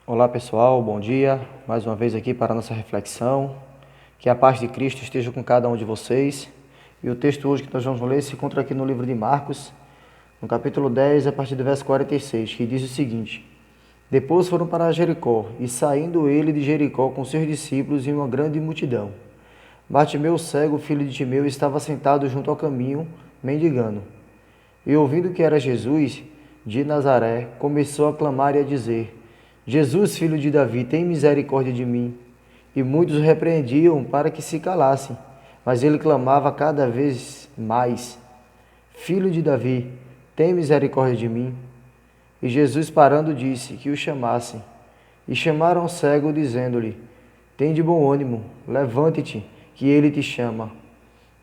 Olá pessoal, bom dia. Mais uma vez aqui para a nossa reflexão. Que a paz de Cristo esteja com cada um de vocês. E o texto hoje que nós vamos ler se encontra aqui no livro de Marcos, no capítulo 10, a partir do verso 46, que diz o seguinte: Depois foram para Jericó, e saindo ele de Jericó com seus discípulos e uma grande multidão. Bartimeu, cego, filho de Timeu, estava sentado junto ao caminho, mendigando. E ouvindo que era Jesus de Nazaré, começou a clamar e a dizer: Jesus, filho de Davi, tem misericórdia de mim. E muitos o repreendiam para que se calassem, mas ele clamava cada vez mais: Filho de Davi, tem misericórdia de mim. E Jesus, parando, disse que o chamassem. E chamaram o cego, dizendo-lhe: Tem de bom ânimo, levante-te, que ele te chama.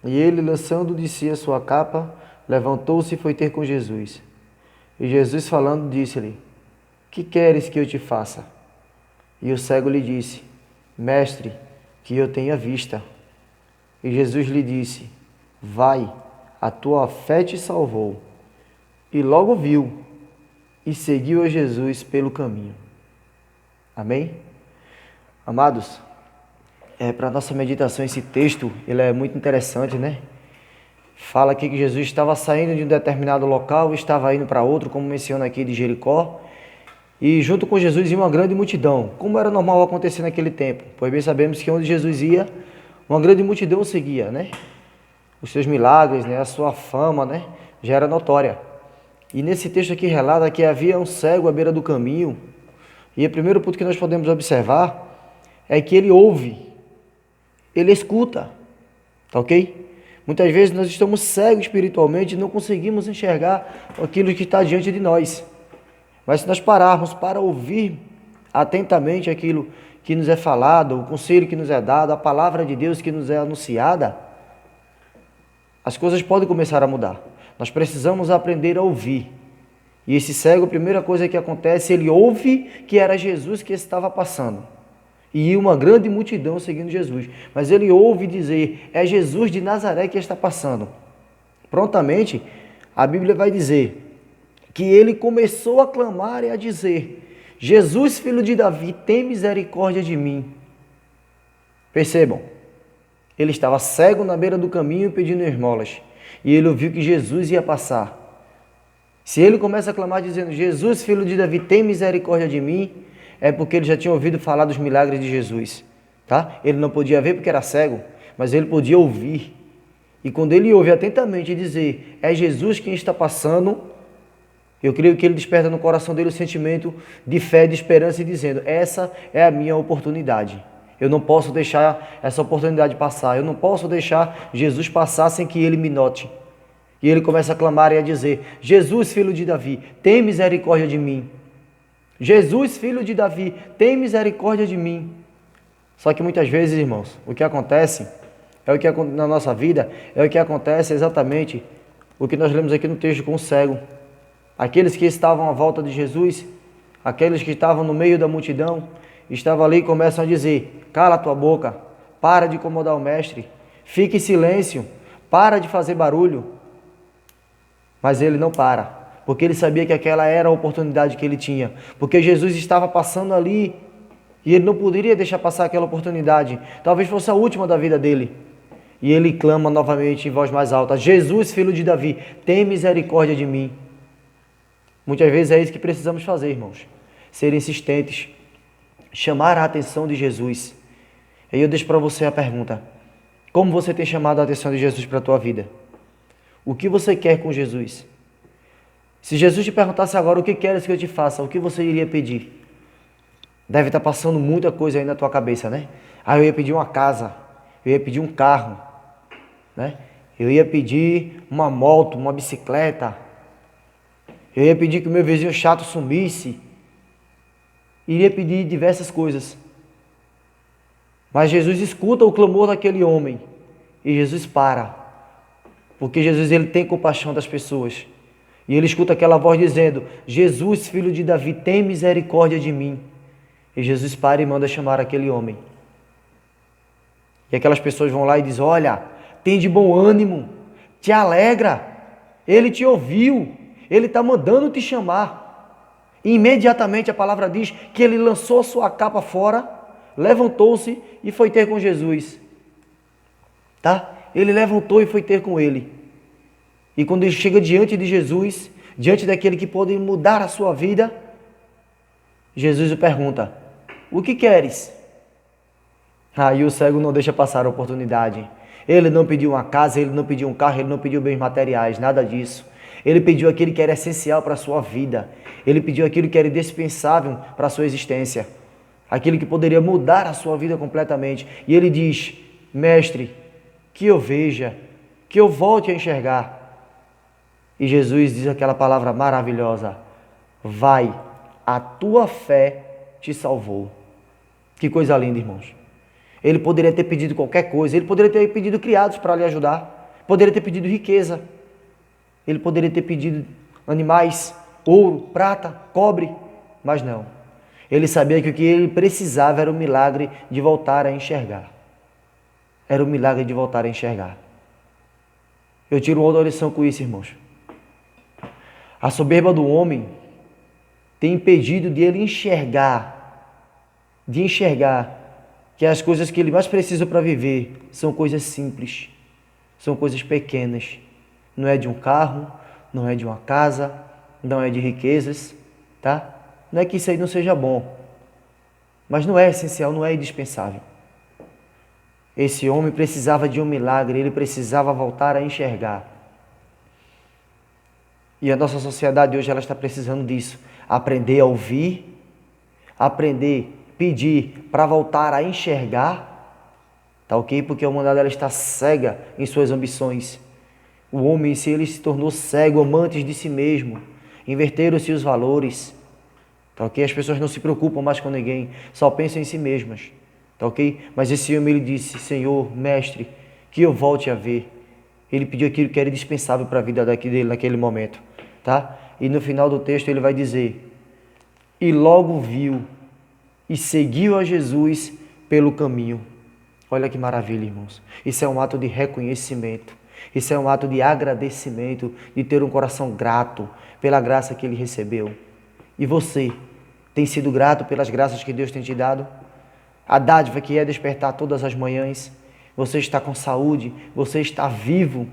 E ele, lançando de si a sua capa, levantou-se e foi ter com Jesus. E Jesus, falando, disse-lhe: Que queres que eu te faça? E o cego lhe disse: Mestre, que eu tenha vista. E Jesus lhe disse: Vai, a tua fé te salvou. E logo viu e seguiu a Jesus pelo caminho. Amém? Amados, para a nossa meditação, esse texto ele é muito interessante, né? Fala aqui que Jesus estava saindo de um determinado local e estava indo para outro, como menciona aqui de Jericó. E junto com Jesus ia uma grande multidão, como era normal acontecer naquele tempo. Pois bem sabemos que onde Jesus ia, uma grande multidão o seguia, né? Os seus milagres, né? A sua fama, né? Já era notória. E nesse texto aqui relata que havia um cego à beira do caminho. E o primeiro ponto que nós podemos observar é que ele ouve, ele escuta, tá ok? Muitas vezes nós estamos cegos espiritualmente e não conseguimos enxergar aquilo que está diante de nós. Mas se nós pararmos para ouvir atentamente aquilo que nos é falado, o conselho que nos é dado, a palavra de Deus que nos é anunciada, as coisas podem começar a mudar. Nós precisamos aprender a ouvir. E esse cego, a primeira coisa que acontece, ele ouve que era Jesus que estava passando. E uma grande multidão seguindo Jesus. Mas ele ouve dizer: é Jesus de Nazaré que está passando. Prontamente, a Bíblia vai dizer que ele começou a clamar e a dizer: Jesus, filho de Davi, tem misericórdia de mim. Percebam, ele estava cego na beira do caminho pedindo esmolas. E ele ouviu que Jesus ia passar. Se ele começa a clamar dizendo: Jesus, filho de Davi, tem misericórdia de mim, é porque ele já tinha ouvido falar dos milagres de Jesus. Tá? Ele não podia ver porque era cego, mas ele podia ouvir. E quando ele ouve atentamente dizer: é Jesus quem está passando, eu creio que ele desperta no coração dele o sentimento de fé, de esperança e dizendo: essa é a minha oportunidade. Eu não posso deixar essa oportunidade passar. Eu não posso deixar Jesus passar sem que ele me note. E ele começa a clamar e a dizer: Jesus, filho de Davi, tem misericórdia de mim. Jesus, filho de Davi, tem misericórdia de mim. Só que muitas vezes, irmãos, o que acontece na nossa vida é o que acontece exatamente o que nós lemos aqui no texto com o cego. Aqueles que estavam à volta de Jesus, aqueles que estavam no meio da multidão, estavam ali e começam a dizer: cala a tua boca, para de incomodar o mestre, fique em silêncio, para de fazer barulho. Mas ele não para, porque ele sabia que aquela era a oportunidade que ele tinha, porque Jesus estava passando ali e ele não poderia deixar passar aquela oportunidade, talvez fosse a última da vida dele. E ele clama novamente em voz mais alta: Jesus, filho de Davi, tem misericórdia de mim. Muitas vezes é isso que precisamos fazer, irmãos, ser insistentes, chamar a atenção de Jesus. Aí eu deixo para você a pergunta: como você tem chamado a atenção de Jesus para a tua vida? O que você quer com Jesus? Se Jesus te perguntasse agora: o que queres que eu te faça? O que você iria pedir? Deve estar passando muita coisa aí na tua cabeça, né? Eu ia pedir uma casa, eu ia pedir um carro, né? Eu ia pedir uma moto, uma bicicleta, eu ia pedir que o meu vizinho chato sumisse, iria pedir diversas coisas. Mas Jesus escuta o clamor daquele homem e Jesus para, porque Jesus ele tem compaixão das pessoas. E ele escuta aquela voz dizendo: Jesus, filho de Davi, tem misericórdia de mim. E Jesus para e manda chamar aquele homem. E aquelas pessoas vão lá e dizem: olha, tem de bom ânimo, te alegra, ele te ouviu, ele está mandando te chamar. E imediatamente a palavra diz que ele lançou sua capa fora, levantou-se e foi ter com Jesus. Tá? Ele levantou e foi ter com ele. E quando ele chega diante de Jesus, diante daquele que pode mudar a sua vida, Jesus o pergunta: o que queres? Aí o cego não deixa passar a oportunidade. Ele não pediu uma casa, ele não pediu um carro, ele não pediu bens materiais, nada disso. Ele pediu aquilo que era essencial para a sua vida. Ele pediu aquilo que era indispensável para a sua existência. Aquilo que poderia mudar a sua vida completamente. E ele diz: mestre, que eu veja, que eu volte a enxergar. E Jesus diz aquela palavra maravilhosa: vai, a tua fé te salvou. Que coisa linda, irmãos. Ele poderia ter pedido qualquer coisa, ele poderia ter pedido criados para lhe ajudar, poderia ter pedido riqueza, ele poderia ter pedido animais, ouro, prata, cobre, mas não. Ele sabia que o que ele precisava era o milagre de voltar a enxergar. Era o milagre de voltar a enxergar. Eu tiro outra lição com isso, irmãos. A soberba do homem tem impedido de ele enxergar que as coisas que ele mais precisa para viver são coisas simples, são coisas pequenas. Não é de um carro, não é de uma casa, não é de riquezas, tá? Não é que isso aí não seja bom, mas não é essencial, não é indispensável. Esse homem precisava de um milagre, ele precisava voltar a enxergar. E a nossa sociedade hoje ela está precisando disso. Aprender a ouvir, aprender, pedir para voltar a enxergar, tá ok? Porque a humanidade ela está cega em suas ambições. O homem em si ele se tornou cego, amante de si mesmo. Inverteram-se os valores, tá ok? As pessoas não se preocupam mais com ninguém, só pensam em si mesmas, tá ok? Mas esse homem ele disse: Senhor, mestre, que eu volte a ver. Ele pediu aquilo que era indispensável para a vida dele naquele momento, tá? E no final do texto ele vai dizer: e logo viu e seguiu a Jesus pelo caminho. Olha que maravilha, irmãos. Isso é um ato de reconhecimento. Isso é um ato de agradecimento, de ter um coração grato pela graça que ele recebeu. E você tem sido grato pelas graças que Deus tem te dado? A dádiva que é despertar todas as manhãs. Você está com saúde, você está vivo,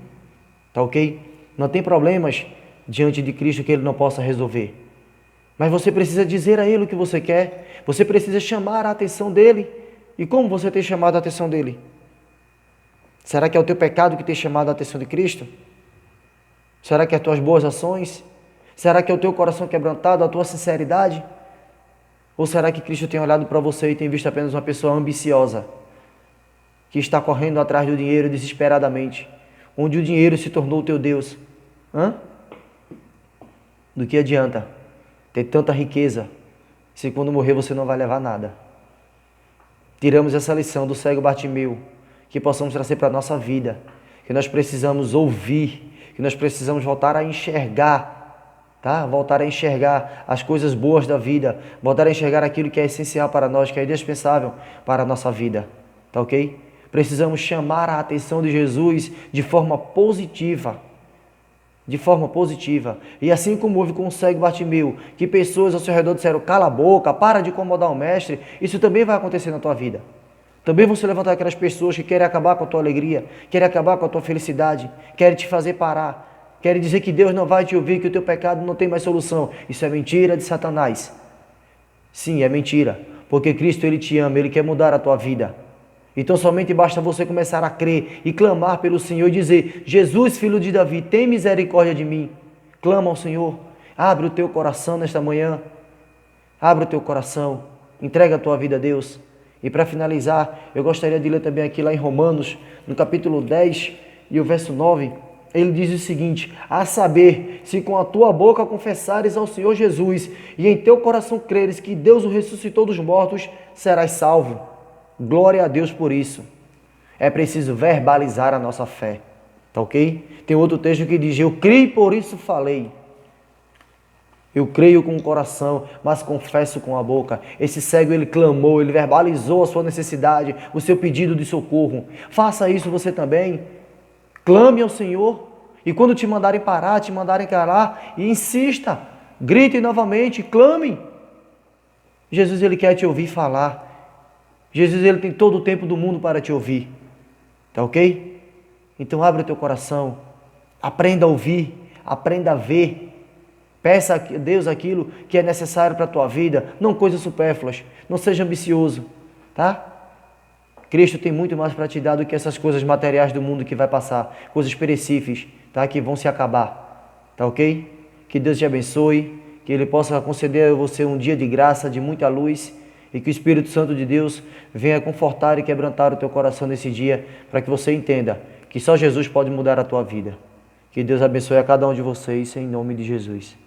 tá ok? Não tem problemas diante de Cristo que Ele não possa resolver. Mas você precisa dizer a Ele o que você quer, você precisa chamar a atenção dEle. E como você tem chamado a atenção dEle? Será que é o teu pecado que tem chamado a atenção de Cristo? Será que é as tuas boas ações? Será que é o teu coração quebrantado, a tua sinceridade? Ou será que Cristo tem olhado para você e tem visto apenas uma pessoa ambiciosa, que está correndo atrás do dinheiro desesperadamente, onde o dinheiro se tornou o teu Deus? Do que adianta ter tanta riqueza, se quando morrer você não vai levar nada? Tiramos essa lição do cego Bartimeu, que possamos trazer para a nossa vida, que nós precisamos ouvir, que nós precisamos voltar a enxergar, tá? Voltar a enxergar as coisas boas da vida, voltar a enxergar aquilo que é essencial para nós, que é indispensável para a nossa vida, tá ok? Precisamos chamar a atenção de Jesus de forma positiva. De forma positiva. E assim como houve com o cego Bartimeu, que pessoas ao seu redor disseram: cala a boca, para de incomodar o mestre, isso também vai acontecer na tua vida. Também vão se levantar aquelas pessoas que querem acabar com a tua alegria, querem acabar com a tua felicidade, querem te fazer parar, querem dizer que Deus não vai te ouvir, que o teu pecado não tem mais solução. Isso é mentira de Satanás. Sim, é mentira, porque Cristo Ele te ama, Ele quer mudar a tua vida. Então somente basta você começar a crer e clamar pelo Senhor e dizer: Jesus, filho de Davi, tem misericórdia de mim. Clama ao Senhor, abre o teu coração nesta manhã, abre o teu coração, entrega a tua vida a Deus. E para finalizar, eu gostaria de ler também aqui lá em Romanos, no capítulo 10 e o verso 9, ele diz o seguinte: a saber, se com a tua boca confessares ao Senhor Jesus e em teu coração creres que Deus o ressuscitou dos mortos, serás salvo. Glória a Deus por isso. É preciso verbalizar a nossa fé, tá ok? Tem outro texto que diz: eu creio e por isso falei. Eu creio com o coração, mas confesso com a boca. Esse cego, ele clamou, ele verbalizou a sua necessidade, o seu pedido de socorro. Faça isso você também. Clame ao Senhor. E quando te mandarem parar, te mandarem calar, insista. Grite novamente, clame. Jesus, Ele quer te ouvir falar. Jesus, Ele tem todo o tempo do mundo para te ouvir. Tá ok? Então abre o teu coração. Aprenda a ouvir. Aprenda a ver. Peça a Deus aquilo que é necessário para a tua vida. Não coisas supérfluas. Não seja ambicioso. Tá? Cristo tem muito mais para te dar do que essas coisas materiais do mundo que vai passar. Coisas perecíveis, tá? Que vão se acabar. Tá ok? Que Deus te abençoe. Que Ele possa conceder a você um dia de graça, de muita luz, e que o Espírito Santo de Deus venha confortar e quebrantar o teu coração nesse dia, para que você entenda que só Jesus pode mudar a tua vida. Que Deus abençoe a cada um de vocês, em nome de Jesus.